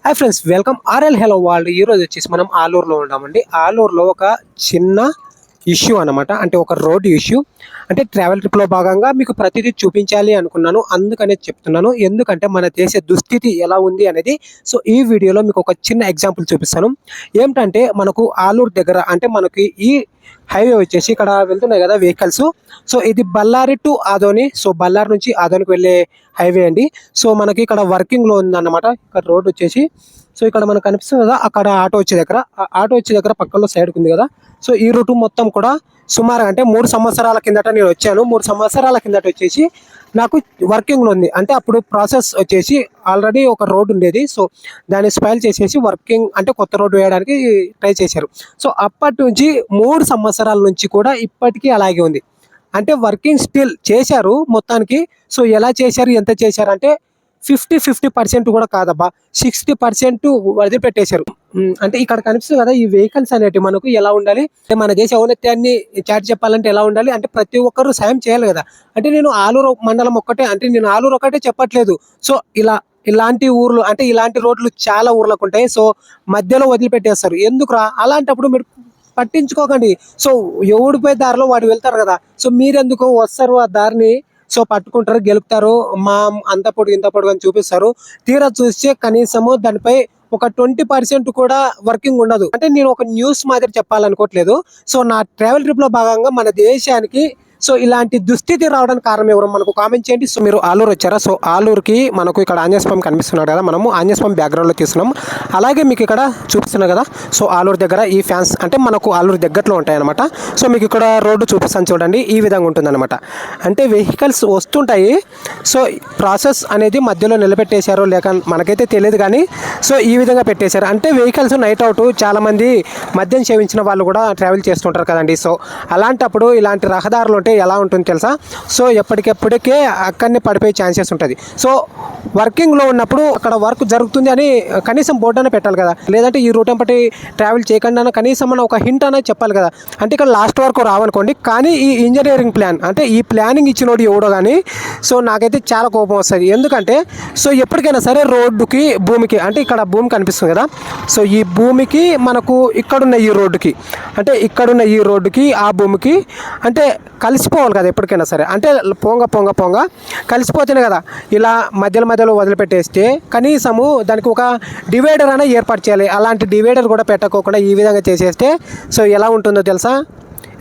Hi friends, welcome RL hello world. ఈరోజు వచ్చేసి మనం ఆలూరులో ఉన్నామండి. ఆలూరులో ఒక చిన్న ఇష్యూ అనమాట, అంటే ఒక రోడ్ ఇష్యూ. అంటే ట్రావెల్ ట్రిప్లో భాగంగా మీకు ప్రతిదీ చూపించాలి అనుకున్నాను, అందుకనే చెప్తున్నాను. ఎందుకంటే మన దేశ దుస్థితి ఎలా ఉంది అనేది. సో ఈ వీడియోలో మీకు ఒక చిన్న ఎగ్జాంపుల్ చూపిస్తాను. ఏమిటంటే మనకు ఆలూరు దగ్గర, అంటే మనకి ఈ హైవే వచ్చేసి ఇక్కడ వెళ్తున్నాయి కదా వెహికల్స్. సో ఇది బళ్ళారి టు ఆదోని. సో బళ్ళారి నుంచి ఆదోనికి వెళ్ళే హైవే అండి. సో మనకి ఇక్కడ వర్కింగ్లో ఉందన్నమాట. ఇక్కడ రోడ్ వచ్చేసి, సో ఇక్కడ మనకు కనిపిస్తుంది కదా, అక్కడ ఆటో వచ్చే దగ్గర, ఆటో వచ్చే దగ్గర పక్కలో సైడ్కి ఉంది కదా. సో ఈ రూట్ మొత్తం కూడా సుమారు అంటే 3 సంవత్సరాల కిందట నేను వచ్చాను. 3 సంవత్సరాల కిందట వచ్చేసి నాకు వర్కింగ్లో ఉంది. అంటే అప్పుడు ప్రాసెస్ వచ్చేసి ఆల్రెడీ ఒక రోడ్ ఉండేది. సో దాన్ని స్పైల్ చేసేసి వర్కింగ్, అంటే కొత్త రోడ్డు వేయడానికి ట్రై చేశారు. సో అప్పటి నుంచి 3 సంవత్సరాల నుంచి కూడా ఇప్పటికీ అలాగే ఉంది. అంటే వర్కింగ్ స్టిల్ చేశారు మొత్తానికి. సో ఎలా చేశారు, ఎంత చేశారు అంటే 50% కూడా కాదబ్బా, 60% వదిలిపెట్టేశారు. అంటే ఇక్కడ కనిపిస్తుంది కదా, ఈ వెహికల్స్ అనేటివి మనకు ఎలా ఉండాలి, మన దేశ ఔన్నత్యాన్ని చాటి చెప్పాలంటే ఎలా ఉండాలి అంటే ప్రతి ఒక్కరు సాయం చేయాలి కదా. అంటే నేను ఆలూరు మండలం ఒక్కటే, అంటే నేను ఆలూరు ఒక్కటే చెప్పట్లేదు. సో ఇలాంటి ఊర్లు, అంటే ఇలాంటి రోడ్లు చాలా ఊర్లకు ఉంటాయి. సో మధ్యలో వదిలిపెట్టేస్తారు. ఎందుకురా అలాంటప్పుడు మీరు పట్టించుకోకండి. సో ఎవడిపోయే దారిలో వాడు వెళ్తారు కదా. సో మీరెందుకు వస్తారు ఆ దారిని, సో పట్టుకుంటారు, గెలుపుతారు, మా అంత పొడుగు ఇంత పొడుగు అని చూపిస్తారు. తీరా చూస్తే కనీసము దానిపై ఒక 20% కూడా వర్కింగ్ ఉండదు. అంటే నేను ఒక న్యూస్ మాదిరి చెప్పాలనుకోవట్లేదు. సో నా ట్రావెల్ ట్రిప్ లో భాగంగా మన దేశానికి సో ఇలాంటి దుస్థితి రావడానికి కారణం ఎవరు మనకు కామెంట్ చేయండి. సో మీరు ఆలూరు వచ్చారా? సో ఆలూరుకి మనకు ఇక్కడ ఆంజనేయస్వామి కనిపిస్తున్నాడు కదా, మనము ఆంజనేయస్వామి బ్యాక్గ్రౌండ్లో తీస్తున్నాం. అలాగే మీకు ఇక్కడ చూపిస్తున్నా కదా, సో ఆలూరు దగ్గర ఈ ఫ్యాన్స్ అంటే మనకు ఆలూరు దగ్గరలో ఉంటాయి అనమాట. సో మీకు ఇక్కడ రోడ్డు చూపిస్తాను చూడండి, ఈ విధంగా ఉంటుందన్నమాట. అంటే వెహికల్స్ వస్తుంటాయి. సో ప్రాసెస్ అనేది మధ్యలో నిలబెట్టేశారో లేక మనకైతే తెలియదు, కానీ సో ఈ విధంగా పెట్టేశారు. అంటే వెహికల్స్ నైట్ అవుట్ చాలామంది మద్యం సేవించిన వాళ్ళు కూడా ట్రావెల్ చేస్తుంటారు కదండి. సో అలాంటప్పుడు ఇలాంటి రహదారులు ఉంటే ఎలా ఉంటుంది తెలుసా? సో ఎప్పటికెప్పటికే అక్కడనే పడిపోయే ఛాన్సెస్ ఉంటుంది. సో వర్కింగ్లో ఉన్నప్పుడు అక్కడ వర్క్ జరుగుతుంది అని కనీసం బోర్డు అనే పెట్టాలి కదా, లేదంటే ఈ రూట్ ఎంపటి ట్రావెల్ చేయకుండా కనీసం మనం ఒక హింట్ అనేది చెప్పాలి కదా. అంటే ఇక్కడ లాస్ట్ వరకు రావనుకోండి, కానీ ఈ ఇంజనీరింగ్ ప్లాన్, అంటే ఈ ప్లానింగ్ ఇచ్చినోడు ఎవడో కానీ, సో నాకైతే చాలా కోపం వస్తుంది. ఎందుకంటే సో ఎప్పటికైనా సరే రోడ్డుకి భూమికి, అంటే ఇక్కడ భూమి కనిపిస్తుంది కదా, సో ఈ భూమికి మనకు ఇక్కడున్న ఈ రోడ్డుకి, అంటే ఇక్కడున్న ఈ రోడ్డుకి ఆ భూమికి అంటే కలిసిపోవాలి కదా ఎప్పటికైనా సరే. అంటే పొంగ కలిసిపోతేనే కదా. ఇలా మధ్యలో వదిలిపెట్టేస్తే కనీసము దానికి ఒక డివైడర్ అనేది ఏర్పాటు చేయాలి. అలాంటి డివైడర్ కూడా పెట్టకోకుండా ఈ విధంగా చేసేస్తే సో ఎలా ఉంటుందో తెలుసా?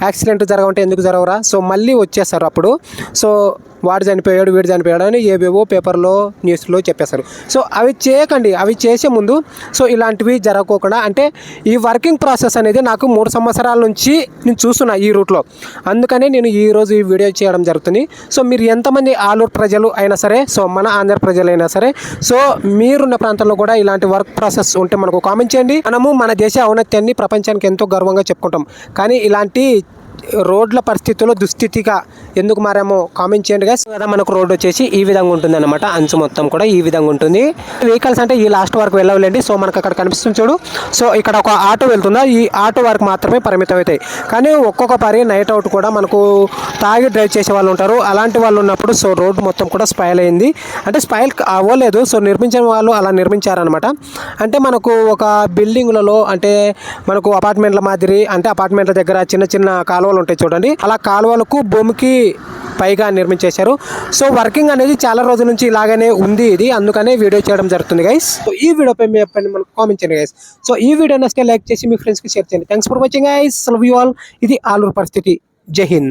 యాక్సిడెంట్ జరగమంటే ఎందుకు జరగరా? సో మళ్ళీ వచ్చేస్తారు అప్పుడు. సో వాడు చనిపోయాడు, వీడు చనిపోయాడు అని ఏవేవో పేపర్లో న్యూస్లో చెప్పేస్తారు. సో అవి చేయకండి. అవి చేసే ముందు సో ఇలాంటివి జరగకోకుండా, అంటే ఈ వర్కింగ్ ప్రాసెస్ అనేది నాకు 3 సంవత్సరాల నుంచి నేను చూస్తున్నా ఈ రూట్లో. అందుకనే నేను ఈరోజు ఈ వీడియో చేయడం జరుగుతుంది. సో మీరు ఎంతమంది ఆలూరు ప్రజలు అయినా సరే, సో మన ఆంధ్ర ప్రజలైనా సరే, సో మీరున్న ప్రాంతంలో కూడా ఇలాంటి వర్క్ ప్రాసెస్ ఉంటే మనకు కామెంట్ చేయండి. మనము మన దేశ ఔన్నత్యాన్ని ప్రపంచానికి ఎంతో గర్వంగా చెప్పుకుంటాం, కానీ ఇలాంటి రోడ్ల పరిస్థితుల్లో దుస్థితిగా ఎందుకు మారేమో కామెంట్ చేయండి గైస్. కదా మనకు రోడ్ వచ్చేసి ఈ విధంగా ఉంటుంది అనమాట. అంచు మొత్తం కూడా ఈ విధంగా ఉంటుంది. వెహికల్స్ అంటే ఈ లాస్ట్ వరకు వెళ్ళవులేండి. సో మనకు అక్కడ కనిపిస్తుంది చూడు, సో ఇక్కడ ఒక ఆటో వెళ్తుందా, ఈ ఆటో వరకు మాత్రమే పరిమితం అవుతాయి. కానీ ఒక్కొక్క పరి నైట్ అవుట్ కూడా మనకు తాగి డ్రైవ్ చేసే వాళ్ళు ఉంటారు. అలాంటి వాళ్ళు ఉన్నప్పుడు సో రోడ్డు మొత్తం కూడా స్పైల్ అయింది. అంటే స్పైల్ అవ్వలేదు, సో నిర్మించిన వాళ్ళు అలా నిర్మించారనమాట. అంటే మనకు ఒక బిల్డింగ్లలో, అంటే మనకు అపార్ట్మెంట్ల మాదిరి, అంటే అపార్ట్మెంట్ల దగ్గర చిన్న చిన్న కాలువలు ఉంటాయి చూడండి, అలా కాలువలకు భూమికి పైగా నిర్మించేశారు. సో వర్కింగ్ అనేది చాలా రోజుల నుంచి ఇలాగనే ఉంది ఇది, అందుకనే వీడియో చేయడం జరుగుతుంది గైస్. సో ఈ వీడియోపై మీ మనకు కామెంట్ చేయండి గైస్. సో ఈ వీడియో నచ్చితే లైక్ చేసి మీ ఫ్రెండ్స్కి షేర్ చేయండి. Thanks for watching guys. Love you all. ఇది ఆలూరు పరిస్థితి. జై హింద్.